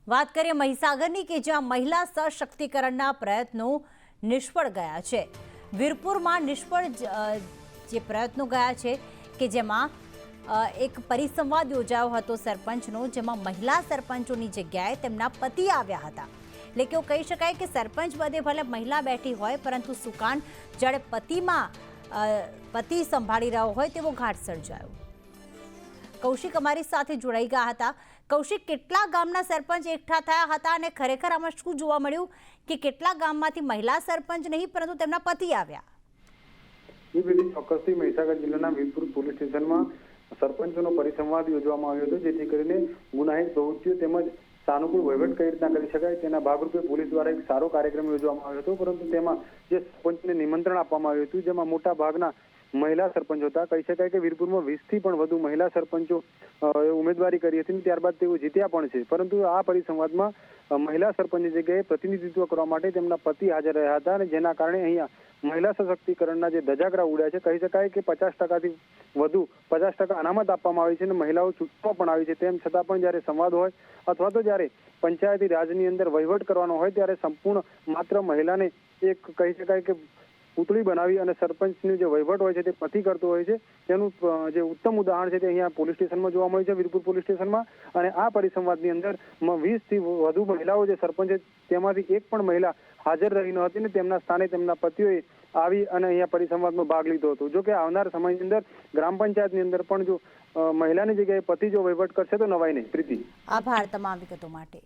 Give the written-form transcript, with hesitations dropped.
વાત કરીએ મહીસાગરની કે જ્યાં મહિલા સશક્તિકરણના પ્રયત્નો નિષ્ફળ ગયા છે। વીરપુરમાં નિષ્ફળ જે પ્રયત્નો ગયા છે કે જેમાં એક પરિસંવાદ યોજાયો હતો સરપંચનો, જેમાં મહિલા સરપંચોની જગ્યાએ તેમના પતિ આવ્યા હતા। એટલે કે કહી શકાય કે સરપંચ પદે ભલે મહિલા બેઠી હોય, પરંતુ સુકાન જ્યારે પતિ સંભાળી રહ્યો હોય તેવો ઘાટ સર્જાયો। કૌશિક અમારી સાથે જોડાઈ ગયા હતા। કૌશિક, કેટલા ગામના સરપંચ એકઠા થયા હતા અને ખરેખર આમાં શું જોવા મળ્યું કે કેટલા ગામમાંથી મહિલા સરપંચ નહીં પરંતુ તેમના પતિ આવ્યા? ચોક્કસથી મહીસાગર જિલ્લાના વીરપુર પોલીસ સ્ટેશનમાં સરપંચોનો પરિસંવાદ યોજવામાં આવ્યો હતો, જેથી કરીને ગુનાહિત પ્રવૃત્તિઓ તેમજ સાનુકૂળ વહીવટ કઈ રીતના કરી શકાય તેના ભાગરૂપે પોલીસ દ્વારા એક સારો કાર્યક્રમ યોજવામાં આવ્યો હતો। પરંતુ તેમાં જે સરપંચને નિમંત્રણ આપવામાં આવ્યું હતું, જેમાં મોટા ભાગના મહિલા સરપંચ હતા। કહી શકાય કે વીરપુરમાં 20 થી પણ વધુ મહિલા સરપંચો ઉમેદવારી કરી હતી, ત્યારબાદ તેઓ જીત્યા પણ છે। પરંતુ આ પરિસંવાદમાં મહિલા સરપંચની જગ્યાએ પ્રતિનિધિત્વ કરવા માટે તેમના પતિ હાજર રહ્યા હતા, અને જેના કારણે અહીંયા મહિલા સશક્તિકરણના જે ધજાગરા ઉડ્યા છે, કહી શકાય કે 50%થી વધુ 50% અનામત આપવામાં આવી છે અને મહિલાઓ ચૂંટવામાં પણ આવી છે। તેમ છતાં પણ જ્યારે સંવાદ હોય અથવા તો જ્યારે પંચાયતી રાજની અંદર વહીવટ કરવાનો હોય, ત્યારે સંપૂર્ણ માત્ર મહિલાને એક કહી શકાય કે પૂતળી બનાવી અને સરપંચનું જે વહીવટ હોય છે તે પતિ કરતો હોય છે। તેનું જે ઉત્તમ ઉદાહરણ છે તે અહીંયા પોલીસ સ્ટેશનમાં જોવા મળ્યું છે, વીરપુર પોલીસ સ્ટેશનમાં। અને આ પરિસંવાદની અંદર 20 થી વધુ મહિલાઓ જે સરપંચ છે તેમાંથી એક પણ મહિલા હાજર રહી ન હતી, ને તેમના સ્થાને તેમના પતિઓએ આવી અને અહીંયા પરિસંવાદમાં ભાગ લીધો હતો। જો કે આવનાર સમયની અંદર ગ્રામ પંચાયતની અંદર પણ જો મહિલાની જગ્યાએ પતિ જો વહીવટ કરશે તો નવાઈ નહીં। પ્રીતિ, આભાર તમામ વિગતો માટે।